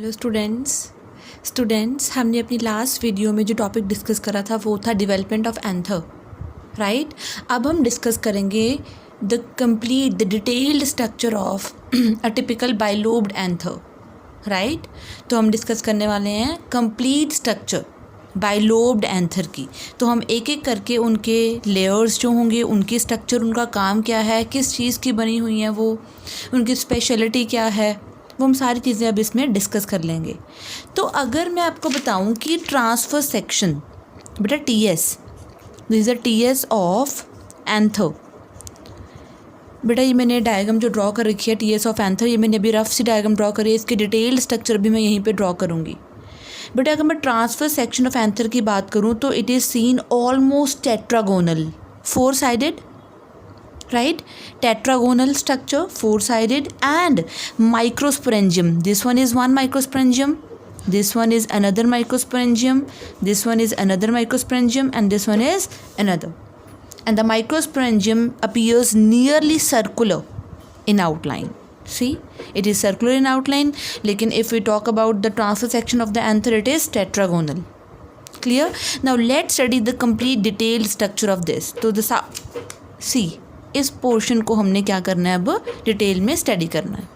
Hello students हमने अपनी last video में जो टॉपिक डिस्कस करा था वो था डेवलपमेंट ऑफ एंथर, राइट। अब हम डिस्कस करेंगे the detailed structure of a typical bilobed anther, right. तो हम डिस्कस करने वाले हैं कंप्लीट स्ट्रक्चर बाइलोब्ड एंथर की। तो हम एक एक करके उनके लेयर्स जो होंगे, उनकी स्ट्रक्चर, उनका काम क्या है, किस चीज़ की बनी हुई हैं वो, उनकी स्पेशलिटी क्या है, वो हम सारी चीज़ें अब इसमें डिस्कस कर लेंगे। तो अगर मैं आपको बताऊं कि ट्रांसफर सेक्शन, बेटा TS, this is TS of anther. बेटा ये मैंने डायग्राम जो ड्रॉ कर रखी है TS ऑफ एंथर, ये मैंने अभी रफ सी डायग्राम ड्रॉ करी है, इसकी डिटेल्ड स्ट्रक्चर भी मैं यहीं पे ड्रॉ करूँगी। बेटा अगर मैं ट्रांसफर सेक्शन ऑफ एंथर की बात करूँ तो it is scene almost tetragonal, 4 sided, right, tetragonal structure, 4 sided, and microsporangium. This one is one microsporangium, this one is another microsporangium, this one is another microsporangium, and this one is another. And the microsporangium appears nearly circular in outline. See, it is circular in outline, lekin if we talk about the transverse section of the anther, it is tetragonal. Clear? Now let's study the complete detailed structure of this. So the see, इस portion को हमने क्या करना है, अब detail में study करना है।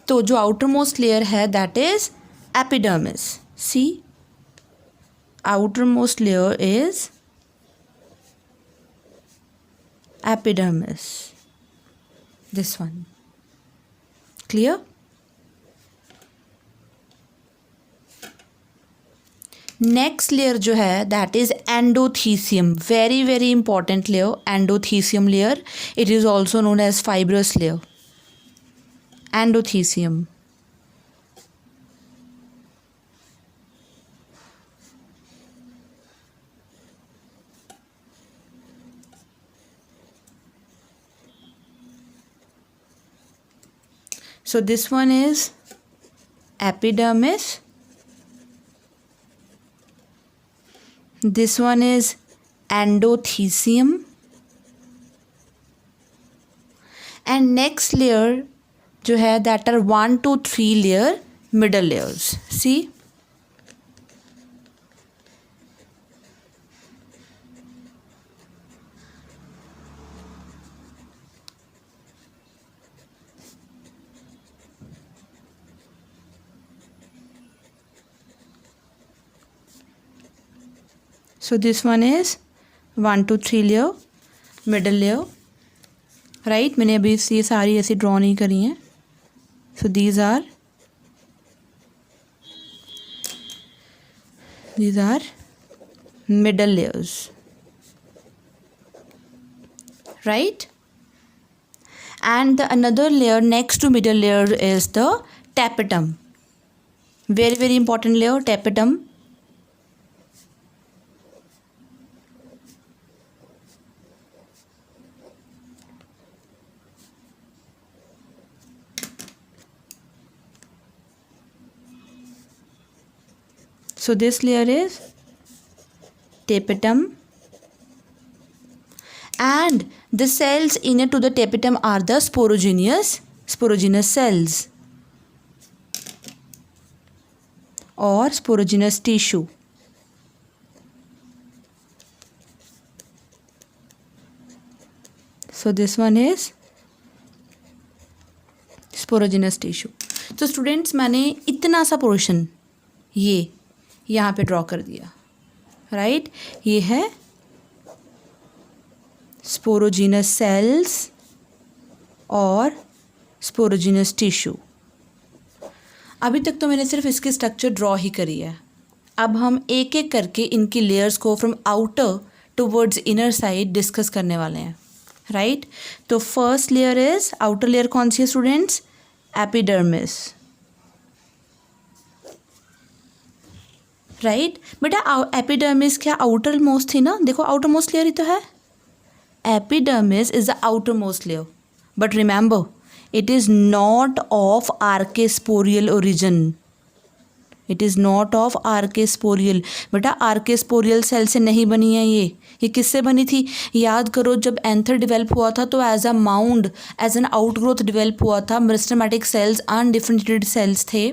तो जो आउटर मोस्ट लेयर है that is epidermis. See, outer most layer is epidermis, this one. Clear? Next layer जो है that is endothecium, very very important layer, endothecium layer. It is also known as fibrous layer, endothecium. So this one is epidermis, this one is endothecium, and next layer जो है that are 1 to 3 layer middle layers. See, so this one is 1 to 3 layer middle layer, right। मैंने अभी ये सारी ऐसी draw नहीं करी हैं। so these are middle layers, right। and the another layer next to middle layer is the tapetum, very very important layer, tapetum। So this layer is tapetum, and the cells inner to the tapetum are the sporogenous cells or sporogenous tissue. So this one is sporogenous tissue. तो students मैंने इतना सा portion ये यहाँ पे draw कर दिया, right. ये है स्पोरोजीनस सेल्स और स्पोरोजीनस टिश्यू। अभी तक तो मैंने सिर्फ इसकी स्ट्रक्चर ड्रॉ ही करी है। अब हम एक एक करके इनकी लेयर्स को from outer towards inner side discuss करने वाले हैं, राइट। तो first layer is, outer layer कौन सी है स्टूडेंट्स? Epidermis, right. बेटा एपिडर्मिस क्या आउटर मोस्ट थी ना? देखो आउटर मोस्ट लेयर ही तो है। Epidermis is the outer most layer, but remember it is not of archesporial origin, it is not of archesporial. बेटा आर्केस्पोरियल सेल से नहीं बनी है ये किससे बनी थी? याद करो, जब एंथर डेवलप हुआ था तो as a mound, as an outgrowth develop हुआ था। मेरिस्टेमेटिक सेल्स अनडिफरेंशिएटेड सेल्स थे,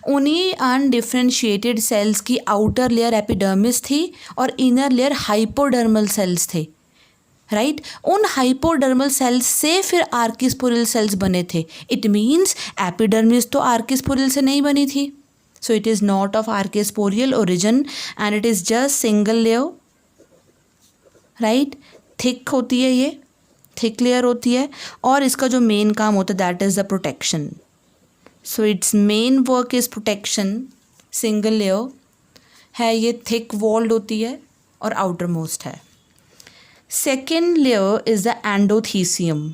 उन्हीं अनडिफ्रेंशिएटेड सेल्स की आउटर लेयर एपिडर्मिस थी और इनर लेयर हाइपोडर्मल सेल्स थे, राइट उन हाइपोडर्मल सेल्स से फिर आर्किस्पोरियल सेल्स बने थे. इट मीन्स एपिडर्मिस तो आर्किस्पोरियल से नहीं बनी थी. So it is not of archesporial origin and it is just single layer, right. Thick होती है, ये थिक लेयर होती है और इसका जो मेन काम होता है that is the protection. So its main work is protection. Single layer है, ये थिक वॉल्ड होती है और आउटर मोस्ट है. Second layer is the endothecium.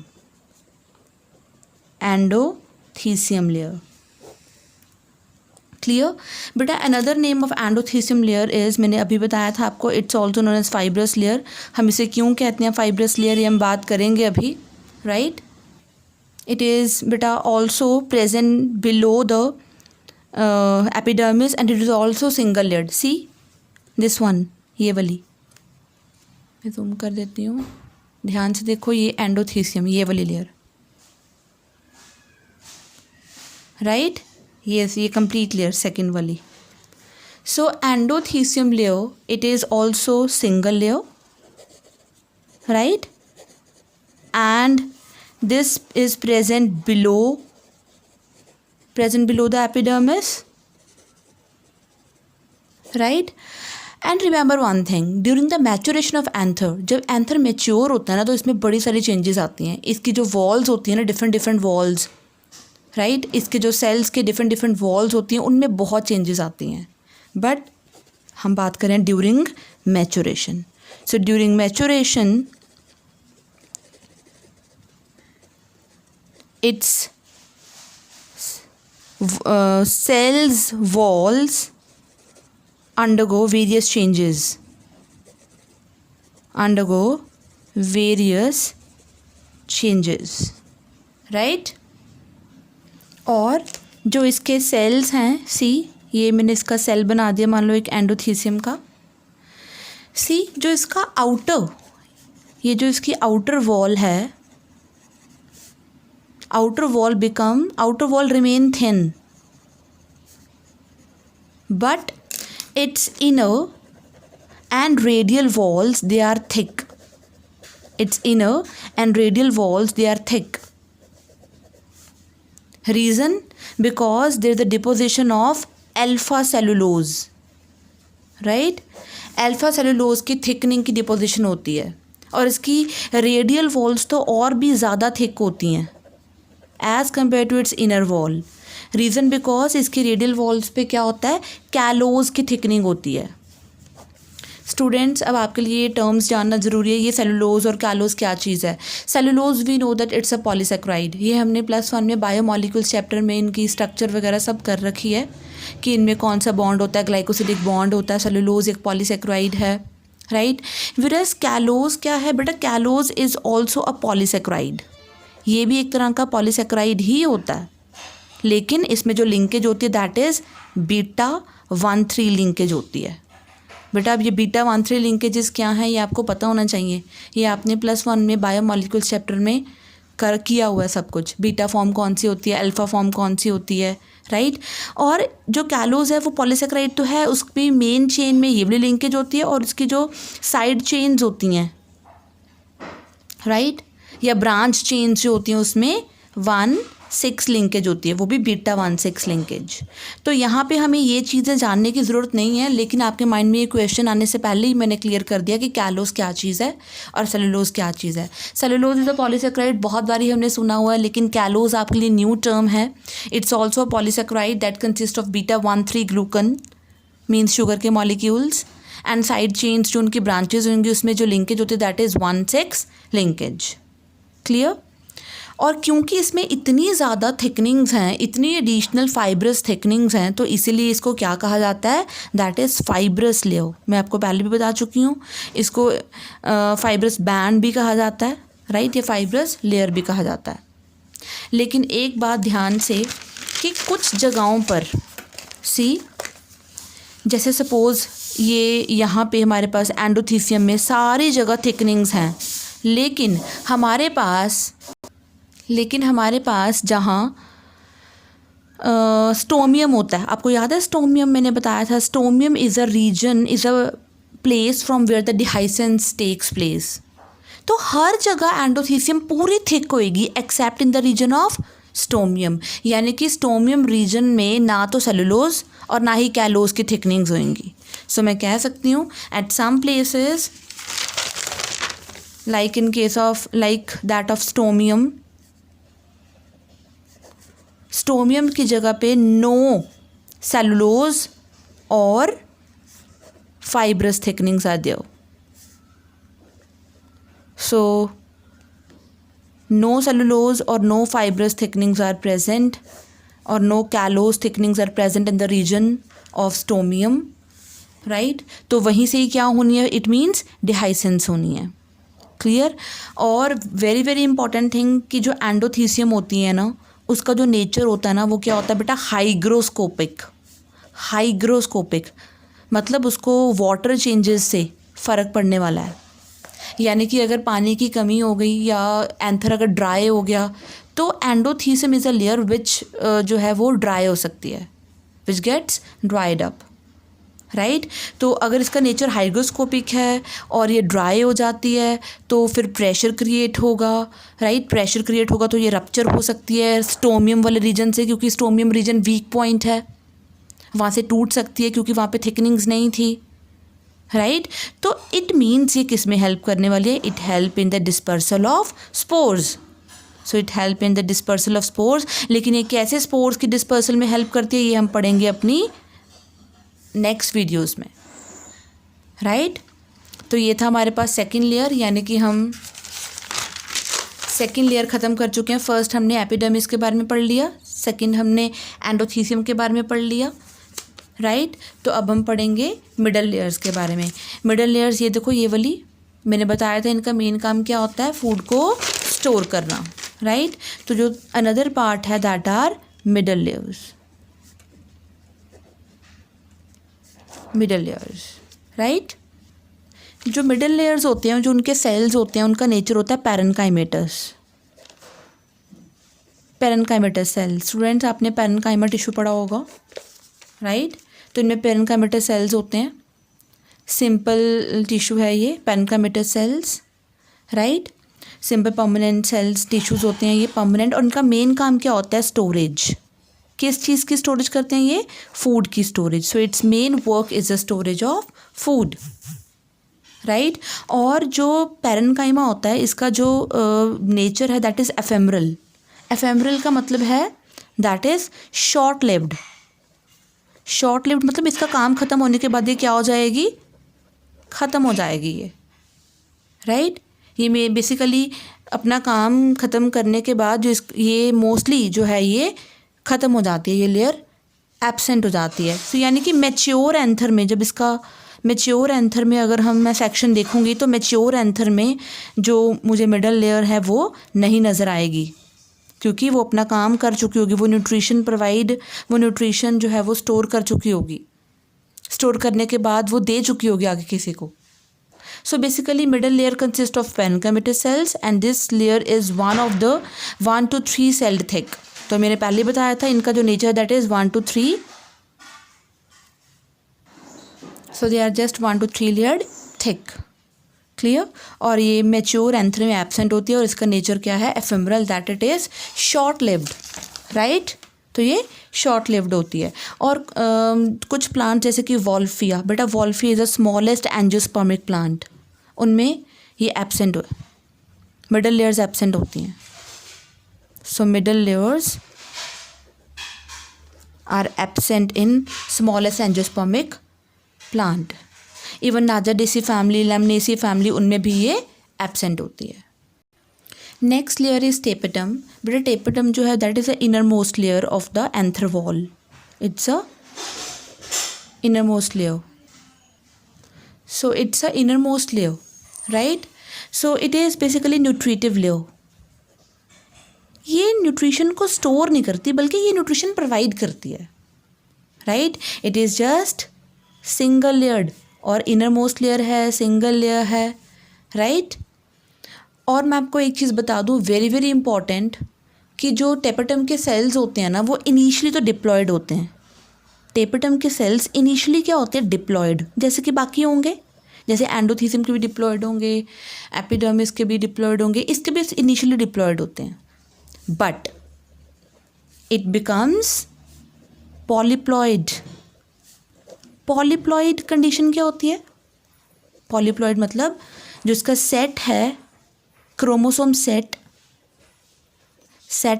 Endothecium layer, clear बेटा. Another name of endothecium layer is, मैंने अभी बताया था आपको, it's also known as fibrous layer. हम इसे क्यों कहते हैं फाइब्रस लेयर, ये हम बात करेंगे अभी, राइट. इट इज़ बेटा also present below the epidermis and it is also single layered. See this one, ये वाली मैं जूम कर देती हूँ, ध्यान से देखो, ये एंडोथीसियम, ये वाली लेयर, राइट. ये कंप्लीट लेयर सेकेंड वाली. So endothecium layer it is also single layer, right, and this is present below the epidermis, right. And remember one thing, during the maturation of anther, जब anther mature होता है ना तो इसमें बड़ी सारी changes आती हैं. इसकी जो वॉल्स होती हैं ना, डिफरेंट वॉल्स, राइट, इसके जो सेल्स के डिफरेंट वॉल्स होती हैं उनमें बहुत चेंजेस आती हैं. बट हम बात करें during maturation. So during maturation its cells walls undergo various changes, right. और जो इसके सेल्स हैं, सी ये मैंने इसका सेल बना दिया, मान लो एक एंडोथीसियम का. सी जो इसका आउटर, ये जो इसकी आउटर वॉल है, outer wall remain thin, but its inner and radial walls they are thick. Reason, because there is the deposition of alpha cellulose, right. alpha cellulose की थिकनिंग की डिपोजिशन होती है और इसकी रेडियल वॉल्स तो और भी ज़्यादा थिक होती हैं as compare to its inner wall. Reason because इसकी रेडियल वॉल्स पे क्या होता है, कैलोज की थिकनिंग होती है. स्टूडेंट्स, अब आपके लिए ये टर्म्स जानना ज़रूरी है. ये सेलुलोज और कैलोज क्या चीज़ है. Cellulose we know that it's a polysaccharide. ये हमने +1 में बायोमॉलिक्यूल्स चैप्टर में इनकी स्ट्रक्चर वगैरह सब कर रखी है कि इनमें कौन सा बॉन्ड होता है, ग्लाइकोसिडिक बॉन्ड होता है. सेलुलोज एक पॉलीसेक्राइड है, राइट. विरस कैलोज क्या है बेटा, callose is also a polysaccharide. ये भी एक तरह का पॉलीसेक्राइड ही होता है, लेकिन इसमें जो लिंकेज होती है दैट इज़ β13 लिंकेज होती है. बेटा अब ये β13 लिंकेजेस क्या हैं ये आपको पता होना चाहिए. ये आपने +1 में बायोमॉलिक्यूल्स चैप्टर में किया हुआ है सब कुछ. बीटा फॉर्म कौन सी होती है, अल्फ़ा फॉर्म कौन सी होती है, राइट. और जो कैलोज है वो पॉलीसेक्राइड तो है, उसकी मेन चेन में ये वाली लिंकेज होती है और उसकी जो साइड चेन्स होती हैं, राइट, या ब्रांच चेन्स जो होती हैं उसमें 1,6 लिंकेज होती है, वो भी β16 लिंकेज. तो यहाँ पे हमें ये चीज़ें जानने की ज़रूरत नहीं है, लेकिन आपके माइंड में ये क्वेश्चन आने से पहले ही मैंने क्लियर कर दिया कि कैलोज क्या चीज़ है और सेलुलोज क्या चीज़ है. सेलुलोज इज़ अ पॉलीसेक्राइड, बहुत बारी हमने सुना हुआ है, लेकिन कैलोज आपके लिए न्यू टर्म है. It's also a polysaccharide that consist of β13 glucan, means sugar के मॉलिक्यूल्स, एंड साइड चेन्स जो उनकी ब्रांचेज होंगी उसमें जो लिंकेज होती है दैट इज़ 1,6 लिंकेज. क्लियर. और क्योंकि इसमें इतनी ज़्यादा थिकनिंग्स हैं, इतनी एडिशनल फाइब्रस थिकनिंग्स हैं, तो इसीलिए इसको क्या कहा जाता है, दैट इज़ फाइब्रस लेयर. मैं आपको पहले भी बता चुकी हूँ, इसको फाइब्रस बैंड भी कहा जाता है, राइट, ये फाइब्रस लेयर भी कहा जाता है. लेकिन एक बात ध्यान से कि कुछ जगहों पर जैसे सपोज़ ये यहाँ पे हमारे पास एंडोथीसियम में सारी जगह थिकनिंग्स हैं, लेकिन हमारे पास जहाँ स्टोमियम होता है, आपको याद है स्टोमियम मैंने बताया था, stomium is a region, is a place from where the dehiscence takes place. तो हर जगह एंडोथीसियम पूरी थिक होएगी except in the region of stomium, यानी कि स्टोमियम रीजन में ना तो सेलुलोज और ना ही कैलोज की थिकनिंग्स होंगी। सो मैं कह सकती हूँ at some places like in case of like that of stomium की जगह पे नो सेलुलोज और fibrous thickenings are there. So no cellulose or no fibrous thickenings are present, or no callose thickenings are present in the region of stomium, right? तो वहीं से ही क्या होनी है, it means dehiscence होनी है, क्लियर। और वेरी वेरी इंपॉर्टेंट थिंग कि जो एंडोथीसियम होती है ना, उसका जो नेचर होता है ना, वो क्या होता है बेटा, हाइग्रोस्कोपिक। हाइग्रोस्कोपिक मतलब उसको वाटर चेंजेस से फ़र्क पड़ने वाला है, यानी कि अगर पानी की कमी हो गई या एंथर अगर ड्राई हो गया तो endothecium is a layer which जो है वो ड्राई हो सकती है, which gets dried up, right. तो अगर इसका नेचर हाइग्रोस्कोपिक है और ये ड्राई हो जाती है तो फिर प्रेशर क्रिएट होगा, राइट। प्रेशर क्रिएट होगा तो ये रप्चर हो सकती है स्टोमियम वाले रीजन से, क्योंकि स्टोमियम रीजन वीक पॉइंट है, वहाँ से टूट सकती है क्योंकि वहाँ पे थिकनिंग्स नहीं थी, राइट। तो इट मीन्स ये किस में हेल्प करने वाली है, it help in the dispersal of spores. So it help in the dispersal of spores. लेकिन ये कैसे स्पोर्स की डिस्पर्सल में हेल्प करती है ये हम पढ़ेंगे अपनी नेक्स्ट वीडियोस में, राइट। तो ये था हमारे पास सेकंड लेयर, यानी कि हम सेकंड लेयर ख़त्म कर चुके हैं। फर्स्ट हमने एपिडर्मिस के बारे में पढ़ लिया, सेकंड हमने एंडोथीसियम के बारे में पढ़ लिया, राइट। तो अब हम पढ़ेंगे मिडल लेयर्स के बारे में। मिडल लेयर्स ये देखो, ये वाली मैंने बताया था, इनका मेन काम क्या होता है, फूड को स्टोर करना, राइट। तो जो अनदर पार्ट है that are middle layers, middle layers, right. जो मिडल लेयर्स होते हैं, जो उनके सेल्स होते हैं, उनका नेचर होता है पैरेन्काइमेटस। पैरेन्काइमेटस सेल, स्टूडेंट्स आपने पैरेन्काइमा टिश्यू पढ़ा होगा, राइट। तो इनमें पैरेन्काइमेटस सेल्स होते हैं, सिंपल टिश्यू है ये parenchymatous sales, right. Simple permanent cells tissues होते हैं ये परमानेंट, और इनका मेन काम क्या होता है, स्टोरेज। किस चीज़ की स्टोरेज करते हैं ये, फूड की storage. So its main work is the storage of food, right. और जो पैरेन्काइमा होता है, इसका जो नेचर है दैट इज़ एफेमरल। एफेमरल का मतलब है that is short lived. Short lived मतलब इसका काम ख़त्म होने के बाद ये क्या हो जाएगी, ख़त्म हो जाएगी ये, राइट। ये में बेसिकली अपना काम ख़त्म करने के बाद जो ये मोस्टली जो है ये ख़त्म हो जाती है, ये लेयर एब्सेंट हो जाती है। तो यानी कि मैच्योर एंथर में, जब इसका मैच्योर एंथर में अगर मैं सेक्शन देखूंगी तो मैच्योर एंथर में जो मुझे मिडल लेयर है वो नहीं नज़र आएगी, क्योंकि वो अपना काम कर चुकी होगी, वो न्यूट्रिशन जो है वो स्टोर कर चुकी होगी, स्टोर करने के बाद वो दे चुकी होगी आगे किसी को। So basically middle layer consists of parenchymatous cells and this layer is one of the 1 to 3 celled thick. तो मैंने पहले बताया था इनका जो nature that is 1 to 3, so they are just 1 to 3 layered thick, clear. और ये मैच्योर एंथर में एब्सेंट होती है और इसका नेचर क्या है, ephemeral, that it is short lived, right. तो ये शॉर्ट लिव्ड होती है। और कुछ प्लांट जैसे कि वॉल्फिया, बेटा Wolffia is the smallest angiospermic plant, उनमें ये एब्सेंट, मिडल लेयर्स एब्सेंट होती हैं। So middle layers are absent in smallest angiospermic plant. Even Najadaceae family, Lemnaceae family, उनमें भी ये एब्सेंट होती है। Next layer is tapetum. बेटा टेपेटम जो है that is a innermost layer of the anther wall, it's a innermost layer. So it's a innermost layer, right. So it is basically nutritive layer. ये nutrition को store नहीं करती बल्कि ये nutrition provide करती है, right. It is just single layered, और inner most layer है, सिंगल लेयर है, राइट। और मैं आपको एक चीज़ बता दूँ वेरी वेरी इंपॉर्टेंट, कि जो टेपेटम के सेल्स होते हैं ना वो इनिशियली तो डिप्लॉयड होते हैं। टेपेटम के सेल्स इनिशियली क्या होते हैं? डिप्लॉयड, जैसे कि बाकी होंगे, जैसे एंडोथीसियम के भी डिप्लॉयड होंगे, एपिडर्मिस के भी डिप्लॉयड होंगे, इसके भी इनिशियली डिप्लॉयड होते हैं। But it becomes polyploid. Polyploid condition क्या होती है? पॉलीप्लॉयड मतलब जो इसका सेट है, क्रोमोसोम सेट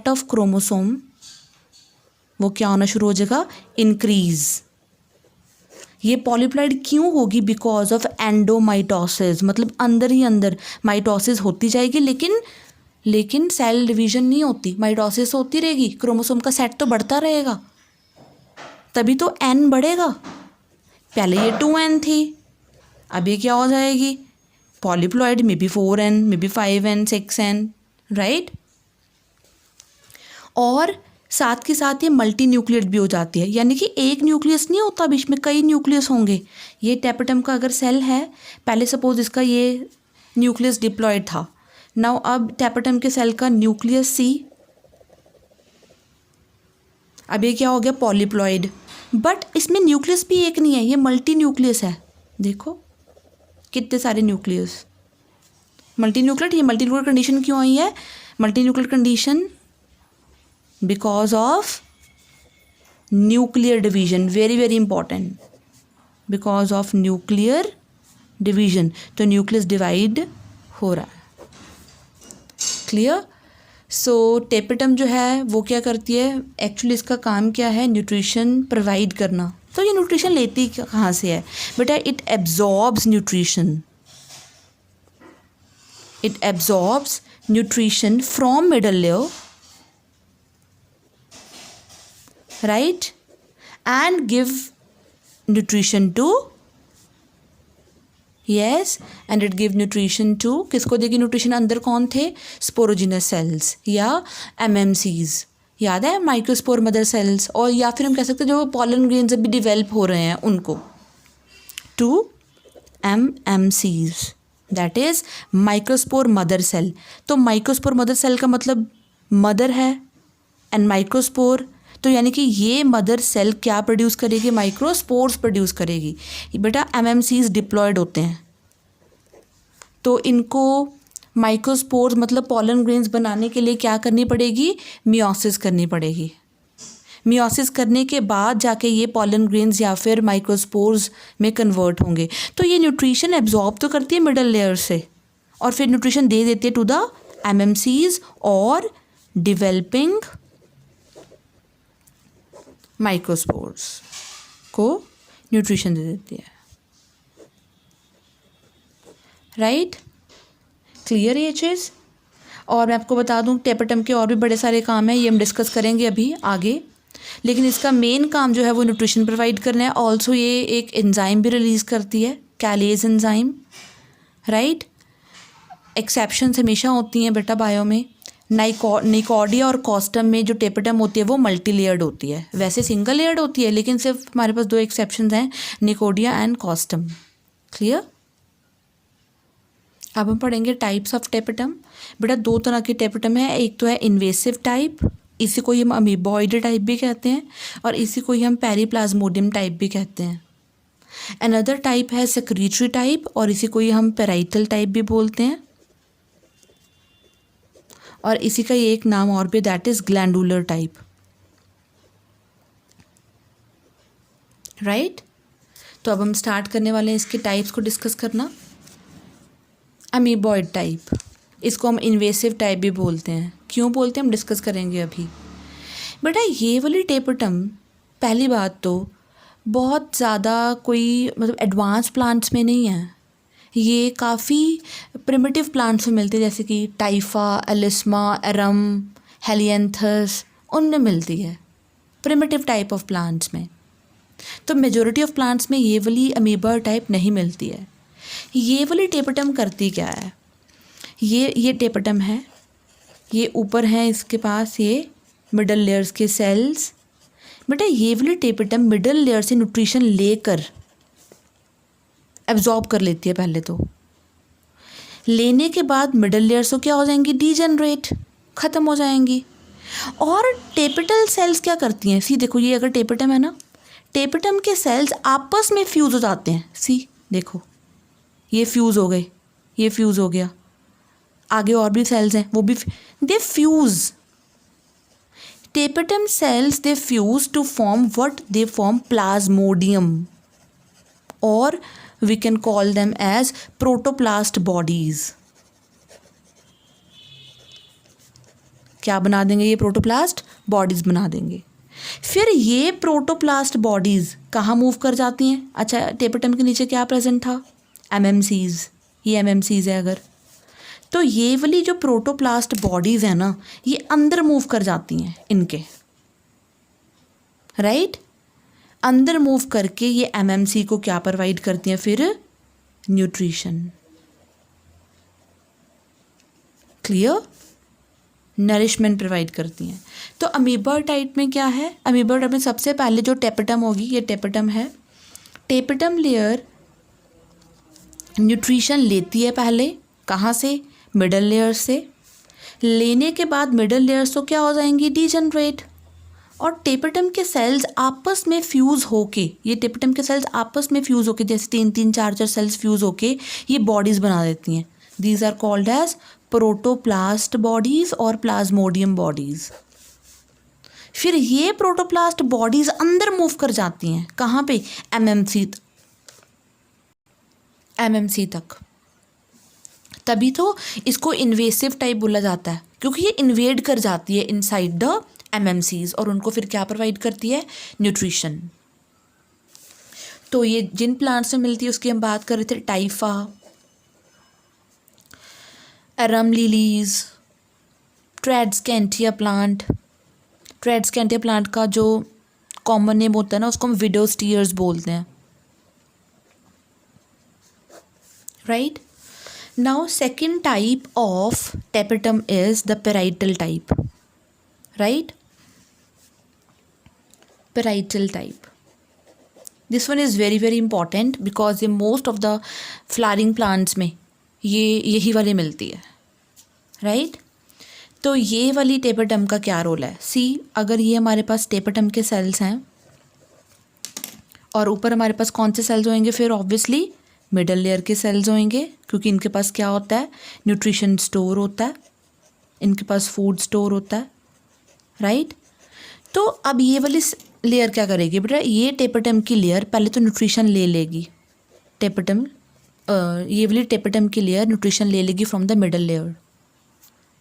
ऑफ क्रोमोसोम, वो क्या होना शुरू हो जाएगा? इंक्रीज। ये पॉलीप्लॉयड क्यों होगी? बिकॉज ऑफ एंडोमाइटोसिस, मतलब अंदर ही अंदर माइटोसिस होती जाएगी, लेकिन सेल डिवीजन नहीं होती, माइटोसिस होती रहेगी, क्रोमोसोम का सेट तो बढ़ता रहेगा, तभी तो n बढ़ेगा। पहले ये 2n थी, अब ये क्या हो जाएगी? Polyploid, may be 4n, may be 5n, 6n, right. और साथ के साथ ये मल्टी न्यूक्लियट भी हो जाती है, यानी कि एक न्यूक्लियस नहीं होता, बीच में कई न्यूक्लियस होंगे। ये टेपेटम का अगर सेल है, पहले सपोज इसका ये न्यूक्लियस डिप्लॉयड था, नाउ अब टेपेटम के सेल का न्यूक्लियस C, अब ये क्या हो गया? पॉलीप्लॉयड। बट इसमें न्यूक्लियस भी एक नहीं है, ये मल्टी न्यूक्लियस है। देखो कितने सारे न्यूक्लियस, मल्टी न्यूक्लियट। ये मल्टी न्यूक्लियट कंडीशन क्यों आई है? Multi न्यूक्लियट condition because of nuclear division, very very important, because of nuclear division. तो न्यूक्लियस डिवाइड हो रहा है। क्लियर? सो टेपेटम जो है वो क्या करती है? एक्चुअली इसका काम क्या है? न्यूट्रिशन प्रोवाइड करना। तो ये न्यूट्रिशन लेती कहाँ से है बेटा? It absorbs nutrition, it absorbs nutrition from middle layer, right, and give nutrition to, yes, and it give nutrition to, किसको देगी न्यूट्रिशन? अंदर कौन थे? स्पोरोजिनस सेल्स या MMCs, याद है? Microspore mother cells. और या फिर हम कह सकते हैं जो पॉलन ग्रेन्स अभी डिवेल्प हो रहे हैं उनको, to MMCs, that is microspore mother cell. तो माइक्रोस्पोर मदर सेल का मतलब मदर है एंड माइक्रोस्पोर, तो यानी कि ये मदर सेल क्या प्रोड्यूस करेगी? माइक्रोस्पोर्स प्रोड्यूस करेगी। बेटा MMCs डिप्लॉयड होते हैं, तो इनको माइक्रोस्पोर्स मतलब पॉलन ग्रेन्स बनाने के लिए क्या करनी पड़ेगी? मियोसिस करनी पड़ेगी। मियोसिस करने के बाद जाके ये पॉलन ग्रेन्स या फिर माइक्रोस्पोर्स में कन्वर्ट होंगे। तो ये न्यूट्रिशन एब्जॉर्ब तो करती है मिडल लेयर से और फिर न्यूट्रिशन दे देती है टू द MMCs और डिवेलपिंग माइक्रोस्पोर्स को न्यूट्रिशन दे देती है, राइट। क्लियर ये चीज़? और मैं आपको बता दूं टेपेटम के और भी बड़े सारे काम हैं, ये हम डिस्कस करेंगे अभी आगे, लेकिन इसका मेन काम जो है वो न्यूट्रिशन प्रोवाइड करना है। ऑल्सो ये एक एंजाइम भी रिलीज़ करती है, कैलेज एंजाइम, राइट। एक्सेप्शंस हमेशा होती हैं बेटा बायो में। निकॉर्डिया और कॉस्टम में जो टेपेटम होती है वो मल्टी लेयर्ड होती है, वैसे सिंगल लेयर्ड होती है, लेकिन सिर्फ हमारे पास 2 एक्सेप्शंस हैं, निकॉर्डिया एंड कॉस्टम। क्लियर? अब हम पढ़ेंगे टाइप्स ऑफ टेपेटम। बेटा 2 तरह की टेपेटम है, एक तो है इन्वेसिव टाइप, इसी को ही हम अमीबॉइड टाइप भी कहते हैं, और इसी को ही हम पेरिप्लाज्मोडियम टाइप भी कहते हैं। अनदर टाइप है सेक्रीटरी टाइप, और इसी को ही हम पेराइटल टाइप भी बोलते हैं, और इसी का ये एक नाम और भी, that is glandular type, right. तो अब हम स्टार्ट करने वाले हैं इसके टाइप्स को डिस्कस करना। अमीबॉइड टाइप, इसको हम इन्वेसिव टाइप भी बोलते हैं। क्यों बोलते हैं हम डिस्कस करेंगे अभी। बेटा ये वाली टेपेटम, पहली बात तो बहुत ज़्यादा कोई मतलब एडवांस प्लांट्स में नहीं है, ये काफ़ी प्रिमिटिव प्लांट्स में मिलती है, जैसे कि टाइफा, एलिस्मा, एरम, हेलियंथस, उनमें मिलती है, प्रिमिटिव टाइप ऑफ प्लांट्स में। तो मेजॉरिटी ऑफ प्लांट्स में ये वाली अमीबा टाइप नहीं मिलती है। ये वाली टेपेटम करती क्या है? ये टेपेटम है, ये ऊपर है इसके पास ये मिडल लेयर्स के सेल्स। बेटा ये वाली टेपेटम मिडल लेयर से न्यूट्रिशन लेकर एब्जॉर्ब कर लेती है। पहले तो लेने के बाद मिडल लेयर्स तो क्या हो जाएंगी? डीजनरेट, ख़त्म हो जाएंगी। और टेपिटल सेल्स क्या करती हैं, सी देखो, ये अगर टेपिटम है ना, टेपिटम के सेल्स आपस में फ्यूज़ हो जाते हैं। सी देखो, ये फ्यूज़ हो गए, ये फ्यूज़ हो गया, आगे और भी सेल्स हैं वो भी they fuse. Tapetum cells they fuse to form what, they form plasmodium, और we can call them as protoplast bodies. क्या बना देंगे, ये प्रोटोप्लास्ट बॉडीज़ बना देंगे। फिर ये प्रोटोप्लास्ट बॉडीज़ कहाँ मूव कर जाती हैं, अच्छा टेपिटम के नीचे क्या प्रेजेंट था, एमएमसीज़, ये एमएमसीज़ है अगर, तो ये वाली जो प्रोटोप्लास्ट बॉडीज़ है ना, ये अंदर मूव कर जाती हैं इनके, राइट। अंदर मूव करके ये एमएमसी को क्या प्रोवाइड करती हैं, फिर न्यूट्रिशन। क्लियर, नरिशमेंट प्रोवाइड करती हैं। तो अमीबा टाइप में क्या है, अमीबा टाइप में सबसे पहले जो टेपिटम होगी, ये टेपिटम है, टेपिटम लेयर न्यूट्रिशन लेती है पहले, कहाँ से, मिडल लेयर से। लेने के बाद मिडल लेयर्स तो क्या हो जाएंगी, डीजनरेट, और टेपिटम के सेल्स आपस में फ्यूज़ होके, ये टेपिटम के सेल्स आपस में फ्यूज़ होके, जैसे 3-3 4-4 सेल्स फ्यूज़ होके ये बॉडीज़ बना देती हैं। These are called as protoplast bodies और प्लाज्मोडियम बॉडीज़। फिर ये प्रोटोप्लास्ट बॉडीज़ अंदर मूव कर जाती हैं, कहाँ पे, एमएमसी तक। तभी तो इसको इन्वेसिव टाइप बोला जाता है, क्योंकि ये इन्वेड कर जाती है इनसाइड द एमएमसीज, और उनको फिर क्या प्रोवाइड करती है, न्यूट्रिशन। तो ये जिन प्लांट्स में मिलती है उसकी हम बात कर रहे थे, टाइफा, एरम लिलीज, ट्रेड्सकैंथिया प्लांट। ट्रेड्सकैंथिया प्लांट का जो कॉमन नेम होता है ना, उसको हम विडोज टीयर्स बोलते हैं, right. Now second type of tapetum is the parietal type, right, parietal type. This one is very very important because ये most of the flowering plants में यही वाली मिलती है, राइट। तो ये वाली टेपिटम का क्या रोल है, सी अगर ये हमारे पास टेपिटम के सेल्स हैं और ऊपर हमारे पास कौन से सेल्स होंगे, फिर ऑब्वियसली मिडल लेयर के सेल्स होंगे, क्योंकि इनके पास क्या होता है, न्यूट्रिशन स्टोर होता है, इनके पास फूड स्टोर होता है, राइट। तो अब ये वाली लेयर क्या करेगी बेटा, ये टेपिटम की लेयर पहले तो न्यूट्रिशन ले लेगी, टेपिटम ये वाली टेपिटम की लेयर न्यूट्रिशन ले लेगी फ्रॉम द मिडल लेयर,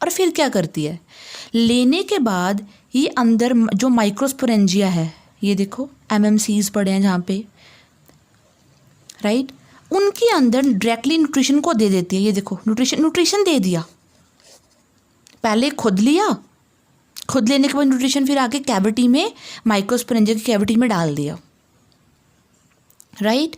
और फिर क्या करती है, लेने के बाद ये अंदर जो माइक्रोस्पोरेंजिया है, ये देखो एमएमसीज पड़े हैं जहाँ पे, राइट, उनके अंदर डायरेक्टली न्यूट्रिशन को दे देती है। ये देखो न्यूट्रिशन दे दिया, पहले खुद लिया, खुद लेने के बाद न्यूट्रिशन फिर आके कैविटी में, माइक्रोस्पोरेंजिया की कैविटी में डाल दिया, राइट।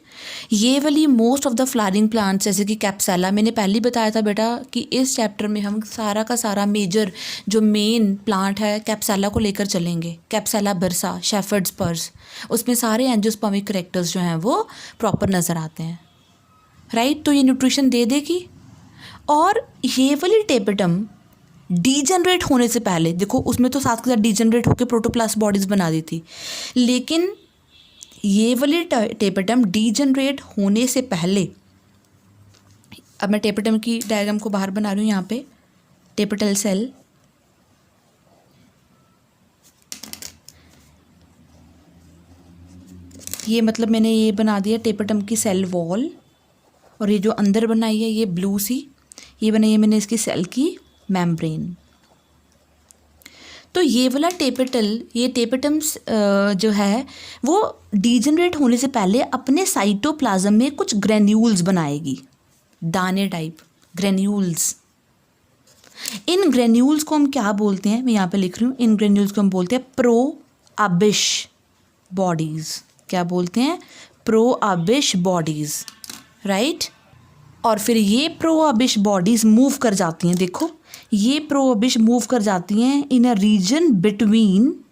ये वाली most of the flowering plants जैसे कि कैप्सैला, मैंने पहले ही बताया था बेटा कि इस चैप्टर में हम सारा का सारा मेजर जो मेन प्लांट है कैप्सैला को लेकर चलेंगे। कैप्सैला बर्सा, शेफर्ड्स पर्स, उसमें सारे एंजियोस्पर्मिक कैरेक्टर्स जो हैं वो प्रॉपर नज़र आते हैं, राइट। तो ये न्यूट्रिशन दे देगी, और ये वाली टेपिटम डीजनरेट होने से पहले, देखो उसमें तो साथ के साथ डीजनरेट होकर प्रोटोप्लास्ट बॉडीज़ बना दी थी, लेकिन ये वाली टेपिटम डीजनरेट होने से पहले, अब मैं टेपिटम की डायग्राम को बाहर बना रही हूँ यहाँ पे, टेपिटल सेल, ये मतलब मैंने ये बना दिया टेपिटम की सेल वॉल, और ये जो अंदर बनाई है ये ब्लू सी, ये बनाई है मैंने इसकी सेल की मेम्ब्रेन। तो ये वाला ये टेपिटम्स जो है वो डीजनरेट होने से पहले अपने साइटोप्लाज्म में कुछ ग्रेन्यूल्स बनाएगी, दाने टाइप ग्रेन्यूल्स। इन ग्रेन्यूल्स को हम क्या बोलते हैं, मैं यहाँ पे लिख रही हूँ, इन ग्रेन्यूल्स को हम बोलते हैं प्रोअबिश बॉडीज़। क्या बोलते हैं, प्रोअबिश बॉडीज़, राइट। और फिर ये प्रोअबिश बॉडीज़ मूव कर जाती हैं, देखो ये प्रोअबिश मूव कर जाती हैं in a region between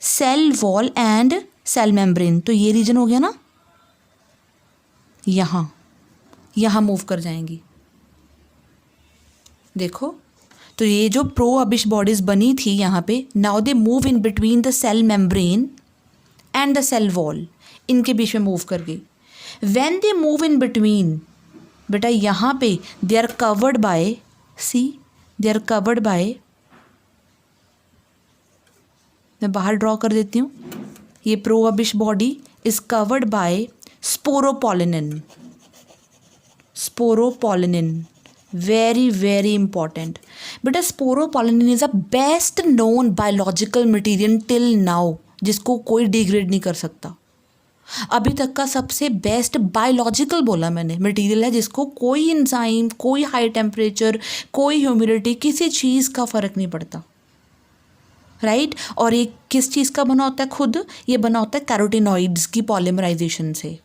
cell wall and cell membrane. तो ये रीजन हो गया ना, यहाँ मूव कर जाएंगी, देखो। तो ये जो प्रो अबिश बॉडीज़ बनी थी यहाँ पे, now they move in between the cell membrane and the cell wall, इनके बीच में मूव कर गई. When they move in between, बेटा यहाँ पे they are covered by, see they are covered by, मैं बाहर ड्रॉ कर देती हूँ, ये pro Ubisch body is covered by sporopollenin. Sporopollenin very very important. बेटा sporopollenin is a best known biological material till now, जिसको कोई डिग्रेड नहीं कर सकता. अभी तक का सबसे बेस्ट बायोलॉजिकल बोला मैंने मटेरियल है, जिसको कोई एंजाइम, कोई हाई टेम्परेचर, कोई ह्यूमिडिटी, किसी चीज़ का फ़र्क नहीं पड़ता. राइट और ये किस चीज़ का बना होता है? खुद ये बना होता है कैरोटिनॉइड्स की पॉलीमराइजेशन से.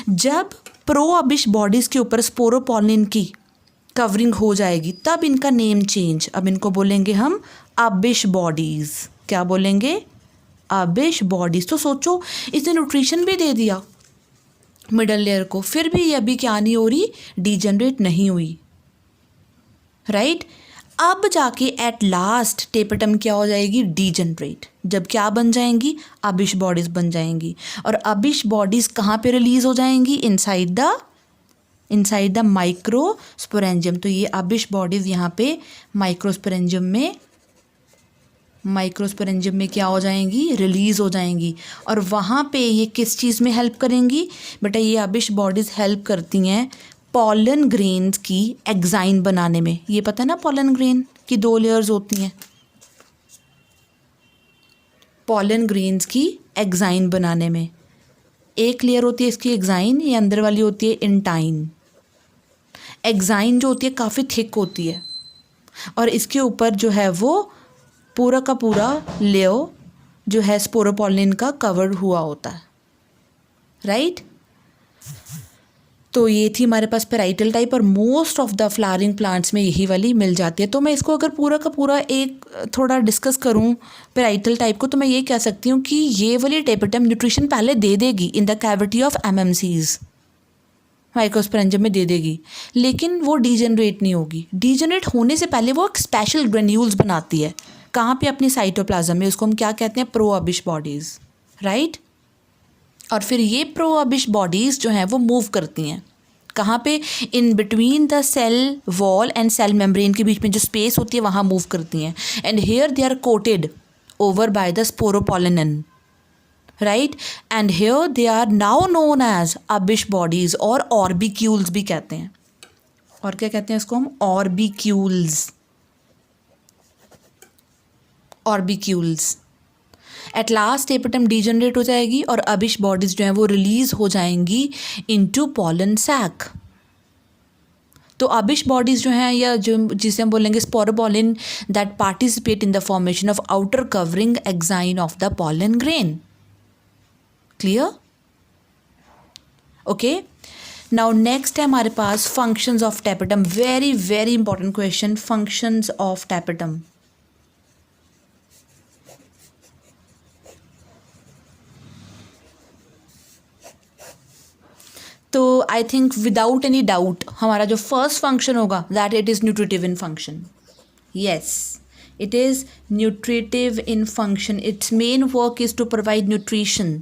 जब प्रो अबिश बॉडीज़ के ऊपर स्पोरोपोलिन की कवरिंग हो जाएगी तब इनका नेम चेंज, अब इनको बोलेंगे हम अबिश बॉडीज़. क्या बोलेंगे? अबिश बॉडीज़. तो सोचो इसने न्यूट्रिशन भी दे दिया मिडल लेयर को, फिर भी ये अभी क्या नहीं हो रही, डीजनरेट नहीं हुई. राइट अब जाके एट लास्ट टेपेटम क्या हो जाएगी? डीजनरेट. जब क्या बन जाएंगी? अबिश बॉडीज़ बन जाएंगी. और अबिश बॉडीज़ कहाँ पे रिलीज हो जाएंगी? Inside the microsporangium. तो ये अबिश बॉडीज़ यहाँ पे माइक्रोस्पोरेंजियम में क्या हो जाएंगी? रिलीज़ हो जाएंगी. और वहाँ पे ये किस चीज़ में हेल्प करेंगी? बेटा ये अबिश बॉडीज़ हेल्प करती हैं पॉलन ग्रेन्स की एग्जाइन बनाने में. ये पता है ना पॉलन ग्रेन की 2 लेयर्स होती हैं. पॉलन ग्रेन्स की एग्जाइन बनाने में एक लेयर होती है इसकी एग्जाइन, ये अंदर वाली होती है इंटाइन. एग्जाइन जो होती है काफ़ी थिक होती है और इसके ऊपर जो है वो पूरा का पूरा लेयर जो है स्पोरोपोलिन का कवर्ड हुआ होता है. राइट तो ये थी हमारे पास पेराइटल टाइप और most of the flowering plants में यही वाली मिल जाती है. तो मैं इसको अगर पूरा का पूरा एक थोड़ा डिस्कस करूं पेराइटल टाइप को, तो मैं ये कह सकती हूँ कि ये वाली टेपेटम न्यूट्रिशन पहले दे देगी in the cavity of MMCs, microsporangium में दे देगी, लेकिन वो डीजनरेट नहीं होगी. डीजनरेट होने से पहले वो एक स्पेशल ग्रेन्यूल्स बनाती है. कहाँ पे? अपनी साइटोप्लाज्म में. उसको हम क्या कहते हैं? Pro अबिश bodies. राइट और फिर ये प्रो अबिश बॉडीज़ जो हैं वो मूव करती हैं कहाँ पे? In between the cell wall and cell membrane के बीच में जो स्पेस होती है वहाँ मूव करती हैं. And here they are coated over by the sporopollenin. Right and here they are now known as Ubisch bodies और ऑर्बिक्यूल्स भी कहते हैं. और क्या कहते हैं इसको हम? ऑर्बिक्यूल्स. एट लास्ट टेपेटम डीजनरेट हो जाएगी और अबिश बॉडीज़ जो हैं वो रिलीज़ हो जाएंगी इनटू पॉलन सैक. तो अबिश बॉडीज़ जो हैं या जो जिसे हम बोलेंगे sporopollenin that participate in the formation of outer covering exine of the pollen grain. Clear? Okay now next है हमारे पास functions of tapetum. Very very important question, functions of tapetum. तो I think without any doubt हमारा जो first function होगा that it is nutritive in function. Yes it is nutritive in function. Its main work is to provide nutrition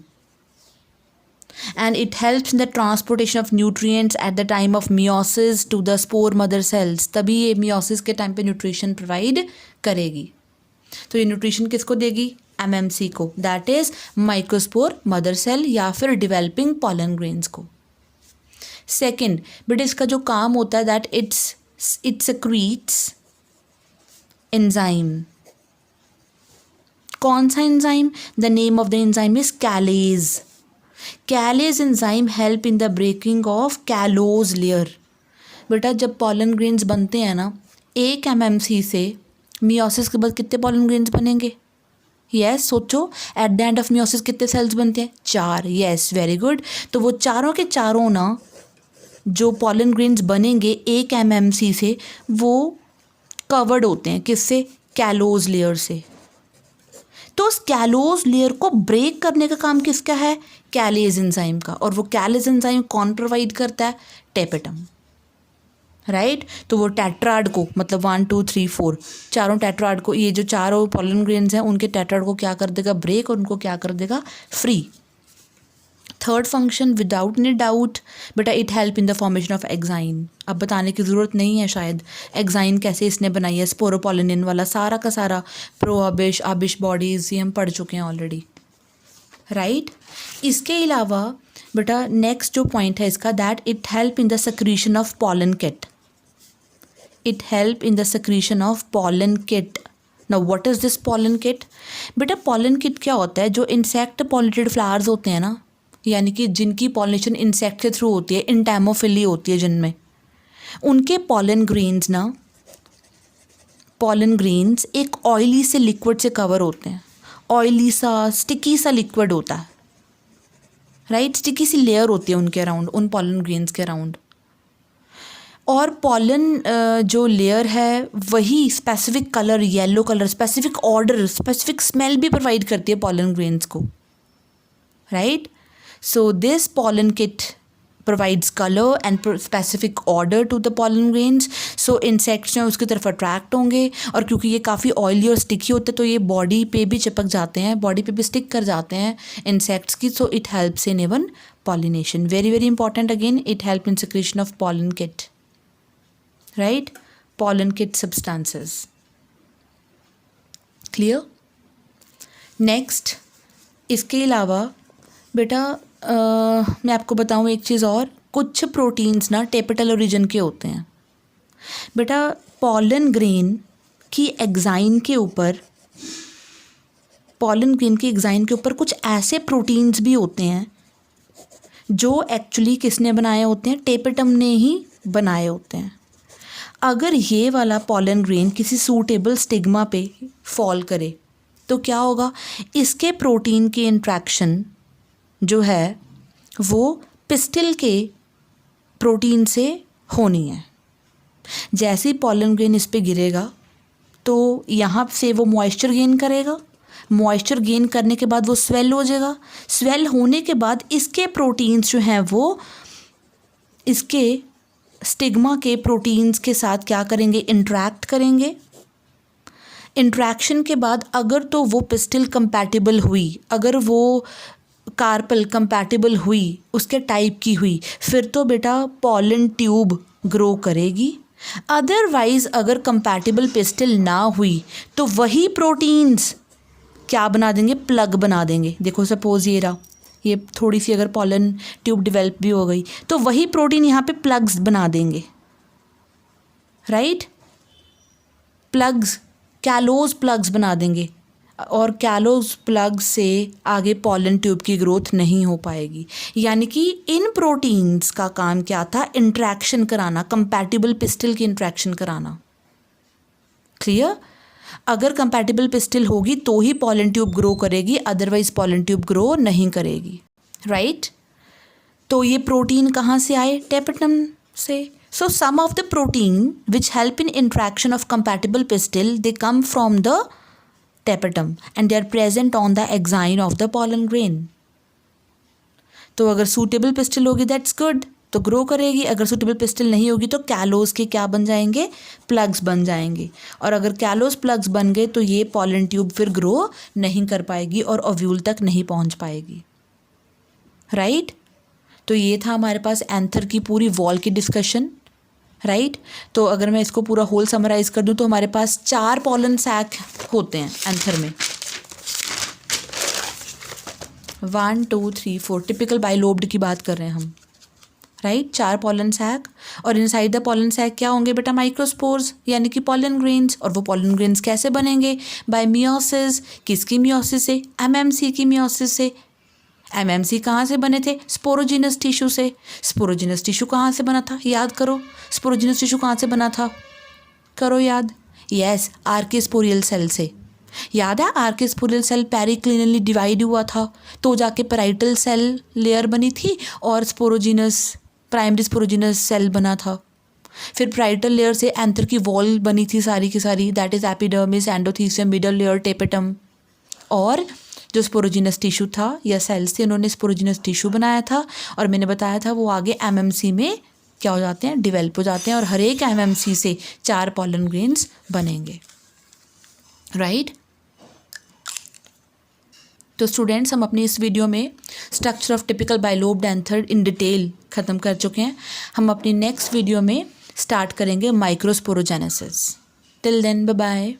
and it helps in the transportation of nutrients at the time of meiosis to the spore mother cells. तभी ये meiosis के time पे nutrition provide करेगी. तो ये nutrition किसको देगी? MMC को, that is microspore mother cell या फिर डिवेलपिंग पॉलन ग्रेन्स को. सेकेंड बट इसका जो काम होता है दैट इट सेक्रीट्स एंजाइम. कौन सा enzyme? The name of the enzyme is callase. Callase enzyme help in the breaking of callose layer. बेटा जब पॉलन ग्रेन्स बनते हैं ना, एक MMC से मियोसिस के बाद कितने पॉलन ग्रेन्स बनेंगे? यस सोचो, at the end of meiosis कितने सेल्स बनते हैं? 4. Yes very good. तो वो चारों के चारों ना जो पॉलन ग्रेन्स बनेंगे एक MMC से, वो कवर्ड होते हैं किससे? कैलोज लेयर से. तो उस कैलोज लेयर को ब्रेक करने का काम किसका है? कैलेज एंजाइम का. और वो कैलेज एंजाइम कौन प्रोवाइड करता है? टेपेटम. राइट तो वो टेट्राड को मतलब 1 2 3 4 चारों टेट्राड को, ये जो चारों पॉलन ग्रेन्स हैं उनके टेट्राड को क्या कर देगा, ब्रेक, और उनको क्या कर देगा, free. Third function without any doubt बेटा it help in the formation of exine. अब बताने की ज़रूरत नहीं है शायद एग्जाइन कैसे इसने बनाई है, स्पोरोपोलिनिन वाला सारा का सारा, प्रो आबिश, आबिश बॉडीज़, ये हम पढ़ चुके हैं ऑलरेडी. राइट इसके अलावा बेटा नेक्स्ट जो पॉइंट है इसका, that it help in the secretion of pollen kit. It help in the secretion of pollen kit. Now what is this pollen kit? बेटा pollen kit क्या होता है, जो insect pollinated flowers होते हैं ना, यानी कि जिनकी pollination insect के थ्रू होती है, entomophilia होती है जिनमें, उनके pollen grains ना, pollen grains एक oily से liquid से cover होते हैं. oily सा sticky सा liquid होता है, राइट स्टिकी सी लेयर होती है उनके अराउंड, उन pollen grains के अराउंड. और पॉलन जो लेयर है वही specific colour, yellow colour, specific order, specific smell भी प्रोवाइड करती है पॉलन ग्रेन्स को. Right so this pollen kit provides colour and specific order to the pollen grains. So insects जो उसकी तरफ अट्रैक्ट होंगे, और क्योंकि ये काफ़ी ऑयली और स्टिकी होते हैं तो ये बॉडी पे भी चिपक जाते हैं, बॉडी पे भी स्टिक कर जाते हैं इंसेक्ट्स की. So it helps in even pollination. Very very important again, it help in secretion of pollen kit. right pollen kit substances. clear? next इसके अलावा बेटा मैं आपको बताऊँ एक चीज़ और, कुछ प्रोटीन्स ना टेपिटल ओरिजिन के होते हैं. बेटा पॉलन ग्रेन की एग्जाइन के ऊपर, पॉलन ग्रेन की एग्जाइन के ऊपर कुछ ऐसे प्रोटीन्स भी होते हैं जो एक्चुअली किसने बनाए होते हैं, टेपिटम ने ही बनाए होते हैं. अगर ये वाला पॉलन ग्रेन किसी सूटेबल स्टिग्मा पे फॉल करे तो क्या होगा, इसके प्रोटीन की इंट्रैक्शन जो है वो पिस्टिल के प्रोटीन से होनी है. जैसे ही पॉलन ग्रेन इस पे गिरेगा तो यहाँ से वो मॉइस्चर गेन करेगा, मॉइस्चर गेन करने के बाद वो स्वेल हो जाएगा, स्वेल होने के बाद इसके प्रोटीन्स जो हैं वो इसके स्टिग्मा के प्रोटीन्स के साथ क्या करेंगे, इंटरैक्ट करेंगे. इंट्रैक्शन के बाद अगर तो वो पिस्टिल कंपैटिबल हुई, अगर वो कार्पल कंपैटिबल हुई, उसके टाइप की हुई, फिर तो बेटा पॉलन ट्यूब ग्रो करेगी. अदरवाइज अगर कंपैटिबल पिस्टिल ना हुई तो वही प्रोटीन्स क्या बना देंगे, प्लग बना देंगे. देखो सपोज ये रहा, ये थोड़ी सी अगर पॉलन ट्यूब डेवलप भी हो गई तो वही प्रोटीन यहाँ पे प्लग्स बना देंगे. राइट प्लग्स, कैलोज प्लग्स बना देंगे, और कैलोज प्लग से आगे पॉलन ट्यूब की ग्रोथ नहीं हो पाएगी. यानी कि इन प्रोटीन्स का काम क्या था, इंट्रैक्शन कराना, कंपैटिबल पिस्टिल की इंट्रैक्शन कराना. क्लियर? अगर कंपैटिबल पिस्टिल होगी तो ही पॉलन ट्यूब ग्रो करेगी, अदरवाइज पॉलन ट्यूब ग्रो नहीं करेगी. राइट तो ये प्रोटीन कहाँ से आए, टेपिटम से. So some of the protein which help in interaction of compatible pistil they come from the tapetum and they are present on the exine of the pollen grain. तो अगर suitable pistil होगी that's good, तो grow करेगी. अगर suitable pistil नहीं होगी तो callose के क्या बन जाएंगे, प्लग्स बन जाएंगे. और अगर कैलोज प्लग्स बन गए तो ये पॉलन ट्यूब फिर ग्रो नहीं कर पाएगी और ओव्यूल तक नहीं पहुंच पाएगी. राइट तो ये था हमारे पास एंथर की पूरी वॉल की डिस्कशन. राइट तो अगर मैं इसको पूरा होल समराइज कर दूं तो हमारे पास 4 पॉलन सैक होते हैं एंथर में. 1 2 3 4 टिपिकल बाइलोब्ड की बात कर रहे हैं हम. राइट 4 पॉलन सैक, और इनसाइड द पॉलन सैक क्या होंगे बेटा, माइक्रोस्पोर्स यानी कि पॉलन ग्रेन्स. और वो पॉलन ग्रेन्स कैसे बनेंगे, बाय मियोसिस. किसकी मियोसिस से, एमएमसी की मियोसिस से. एमएमसी कहाँ से बने थे, स्पोरोजिनस टिश्यू से. स्पोरोजिनस टिश्यू कहाँ से बना था, याद करो. स्पोरोजिनस टिश्यू कहाँ से बना था, करो याद. यस आर्किस्पोरियल सेल से. याद है आर्किस्पोरियल सेल पेरिक्लिनली डिवाइड हुआ था तो जाके पैराइटल सेल लेयर बनी थी और स्पोरोजिनस प्राइमरी स्पोरोजिनस सेल बना था. फिर पैराइटल लेयर से एंथर की वॉल बनी थी सारी की सारी, that is epidermis, endothecium, middle layer, tapetum. और जो स्पोरोजिनस टिश्यू था या सेल्स थे, उन्होंने स्पोरोजिनस टिश्यू बनाया था और मैंने बताया था वो आगे एमएमसी में क्या हो जाते हैं, डिवेल्प हो जाते हैं, और हर एक एमएमसी से 4 पॉलन ग्रेन्स बनेंगे, राइट। तो स्टूडेंट्स, हम अपनी इस वीडियो में structure of typical bilobed anther in detail ख़त्म कर चुके हैं। हम अपनी नेक्स्ट वीडियो में स्टार्ट करेंगे microsporogenesis. Till then, bye bye.